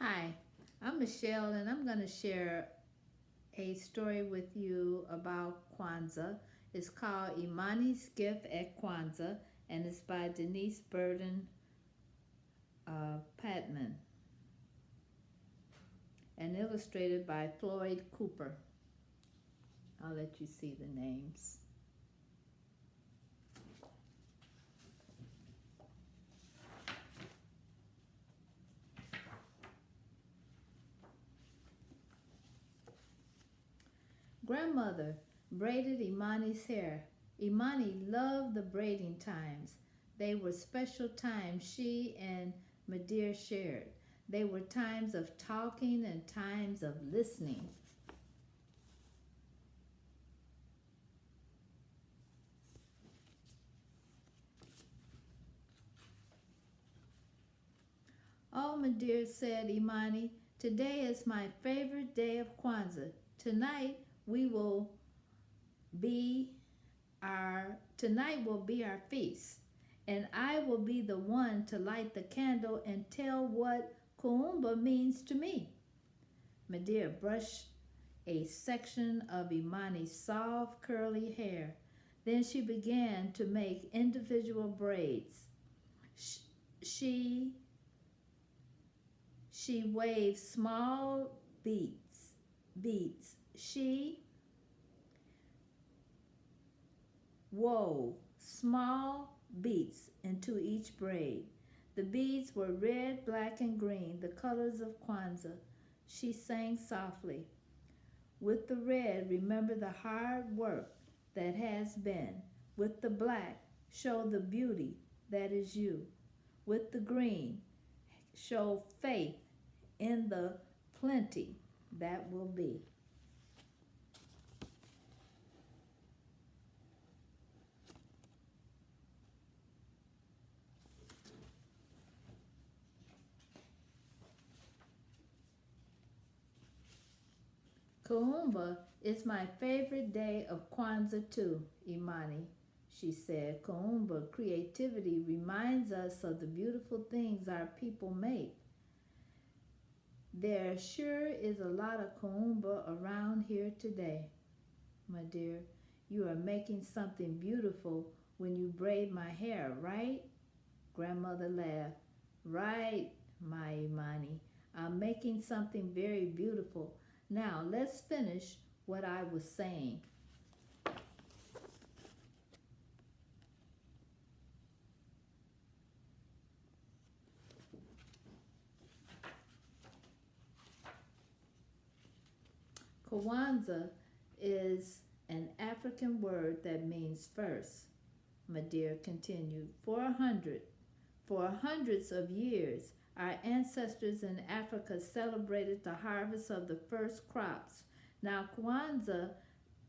Hi, I'm Michelle, and I'm going to share a story with you about Kwanzaa. It's called Imani's Gift at Kwanzaa, and it's by Denise Burden Patmon and illustrated by Floyd Cooper. I'll let you see the names. Grandmother braided Imani's hair. Imani loved the braiding times. They were special times she and Madir shared. They were times of talking and times of listening. Oh, Madir, said Imani, today is my favorite day of Kwanzaa. Tonight we will be tonight will be our feast, and I will be the one to light the candle and tell what Kuumba means to me. Madeira brushed a section of Imani's soft, curly hair. Then she began to make individual braids. She she waved small beads. She wove small beads into each braid. The beads were red, black, and green, the colors of Kwanzaa. She sang softly. With the red, remember the hard work that has been. With the black, show the beauty that is you. With the green, show faith in the plenty that will be. Kuumba is my favorite day of Kwanzaa too, Imani, she said. Kuumba creativity reminds us of the beautiful things our people make. There sure is a lot of Kuumba around here today. My dear, you are making something beautiful when you braid my hair, right? Grandmother laughed. Right, my Imani. I'm making something very beautiful. Now let's finish what I was saying. Kwanzaa is an African word that means first. Madir continued. For hundreds of years, our ancestors in Africa celebrated the harvest of the first crops. Now, Kwanzaa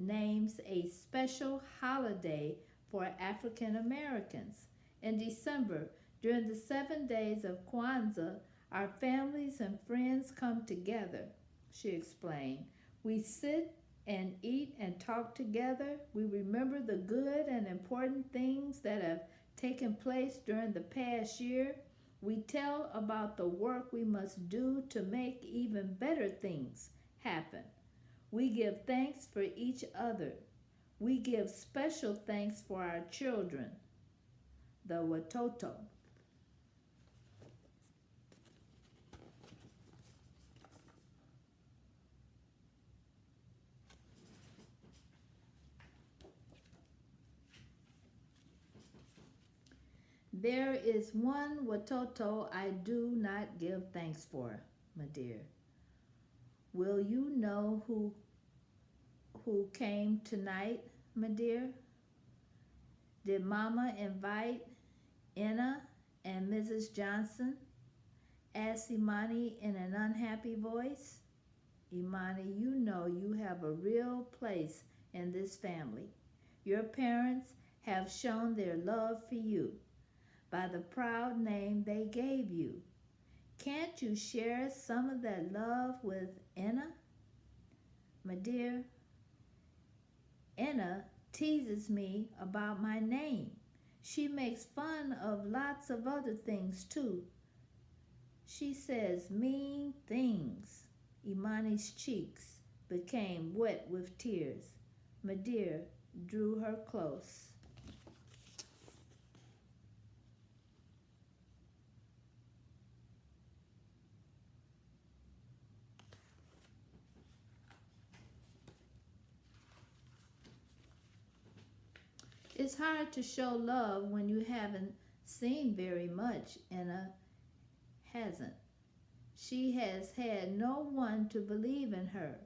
names a special holiday for African Americans. In December, during the 7 days of Kwanzaa, our families and friends come together, she explained. We sit and eat and talk together. We remember the good and important things that have taken place during the past year. We tell about the work we must do to make even better things happen. We give thanks for each other. We give special thanks for our children, the Watoto. There is one Watoto I do not give thanks for, my dear. Will you know who came tonight, my dear? Did Mama invite Anna and Mrs. Johnson? Asked Imani in an unhappy voice. Imani, you know you have a real place in this family. Your parents have shown their love for you by the proud name they gave you. Can't you share some of that love with Anna? My dear, Anna teases me about my name. She makes fun of lots of other things too. She says mean things. Imani's cheeks became wet with tears. Madeir drew her close. It's hard to show love when you haven't seen very much, Anna hasn't. She has had no one to believe in her.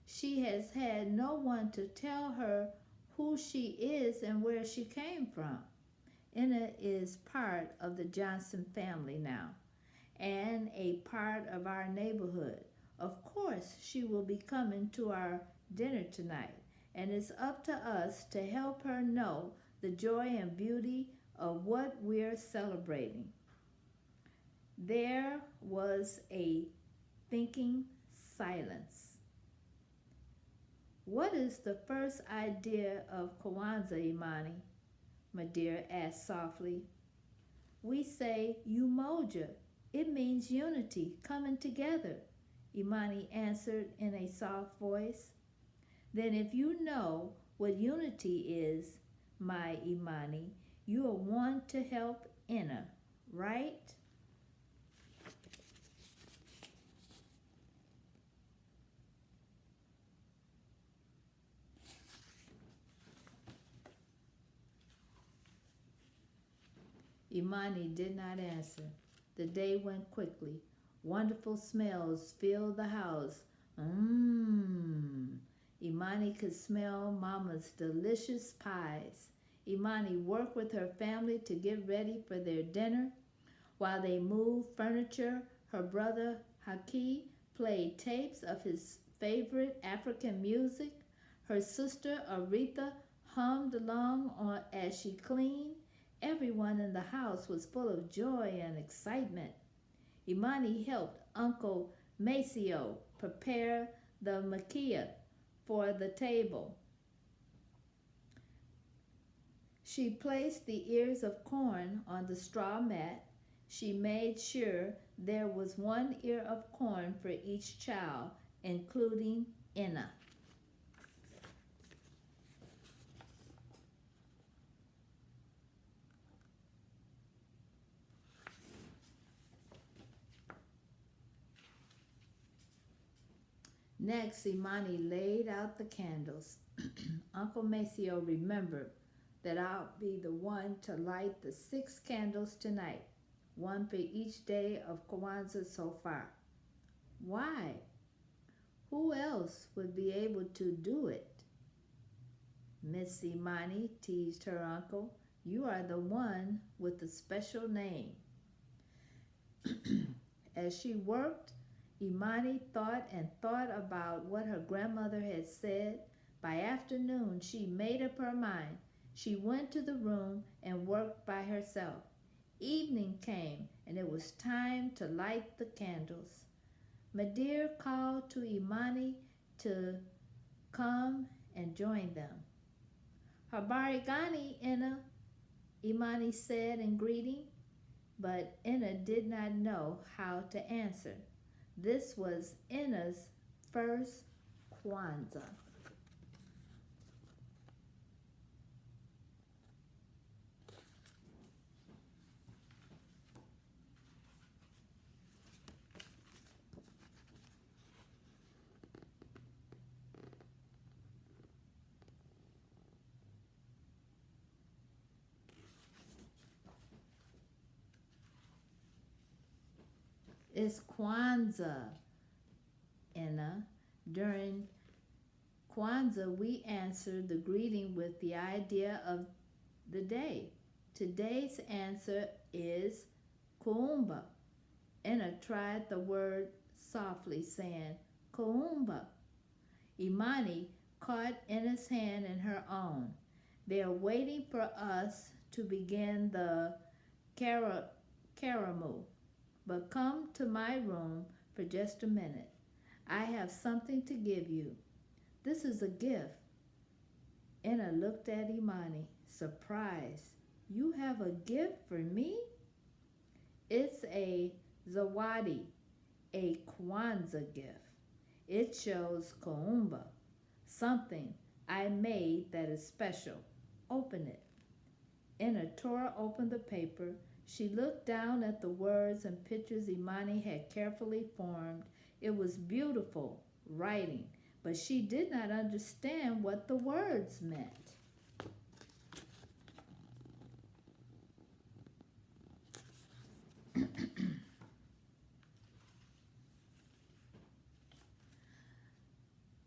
She has had no one to tell her who she is and where she came from. Anna is part of the Johnson family now and a part of our neighborhood. Of course, she will be coming to our dinner tonight, and it's up to us to help her know the joy and beauty of what we're celebrating. There was a thinking silence. What is the first idea of Kwanzaa, Imani? Madeira asked softly. We say Umoja. It means unity, coming together, Imani answered in a soft voice. Then if you know what unity is, my Imani, you will want to help Inna, right? Imani did not answer. The day went quickly. Wonderful smells filled the house. Imani could smell Mama's delicious pies. Imani worked with her family to get ready for their dinner. While they moved furniture, her brother Haki played tapes of his favorite African music. Her sister Aretha hummed along as she cleaned. Everyone in the house was full of joy and excitement. Imani helped Uncle Maceo prepare the makia for the table. She placed the ears of corn on the straw mat. She made sure there was one ear of corn for each child, including Inna. Next, Imani laid out the candles. Uncle Maceo remembered that I'll be the one to light the 6 candles tonight, one for each day of Kwanzaa so far. Why? Who else would be able to do it? Miss Imani teased her uncle. You are the one with the special name. As she worked, Imani thought and thought about what her grandmother had said. By afternoon, she made up her mind. She went to the room and worked by herself. Evening came, and it was time to light the candles. Madeir called to Imani to come and join them. Habari gani, Inna, Imani said in greeting, but Inna did not know how to answer. This was Inna's first Kwanzaa. It's Kwanzaa, Inna. During Kwanzaa, we answered the greeting with the idea of the day. Today's answer is Kuumba. Inna tried the word softly, saying, Kuumba. Imani caught Inna's hand in her own. They are waiting for us to begin the karamu. But come to my room for just a minute. I have something to give you. This is a gift. Inna looked at Imani, surprised. You have a gift for me? It's a Zawadi, a Kwanzaa gift. It shows Kuumba, something I made that is special. Open it. Anna tore open the paper. She looked down at the words and pictures Imani had carefully formed. It was beautiful writing, but she did not understand what the words meant.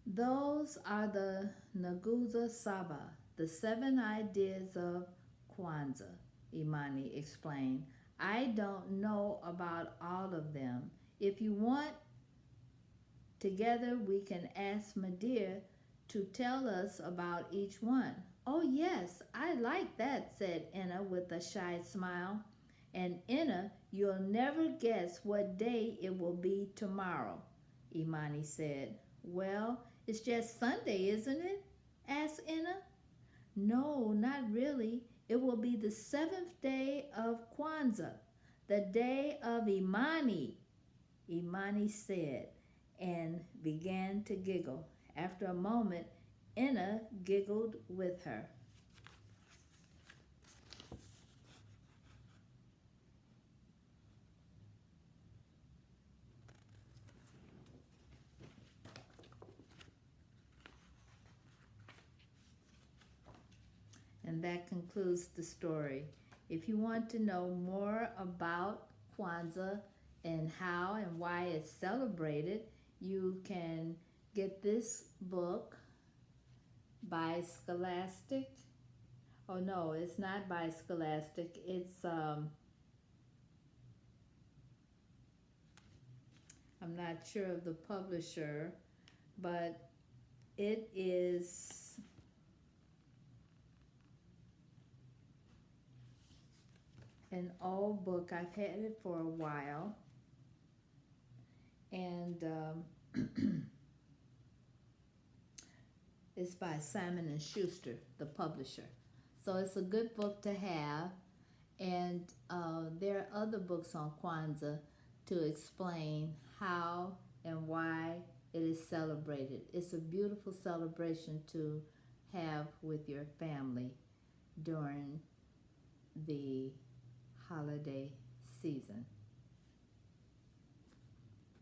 Those are the Naguza Saba, the 7 ideas of Kwanzaa, Imani explained. I don't know about all of them. If you want, together we can ask Madir to tell us about each one. Oh, yes, I like that, said Enna with a shy smile. And Enna, you'll never guess what day it will be tomorrow, Imani said. Well, it's just Sunday, isn't it? Asked Enna. No, not really. It will be the seventh day of Kwanzaa, the day of Imani, Imani said, and began to giggle. After a moment, Enna giggled with her. And that concludes the story. If you want to know more about Kwanzaa and how and why it's celebrated, you can get this book by Scholastic. Oh no, it's not by Scholastic. I'm not sure of the publisher, but it is an old book. I've had it for a while, and it's by Simon and Schuster, the publisher. So it's a good book to have, and there are other books on Kwanzaa to explain how and why it is celebrated. It's a beautiful celebration to have with your family during the holiday season.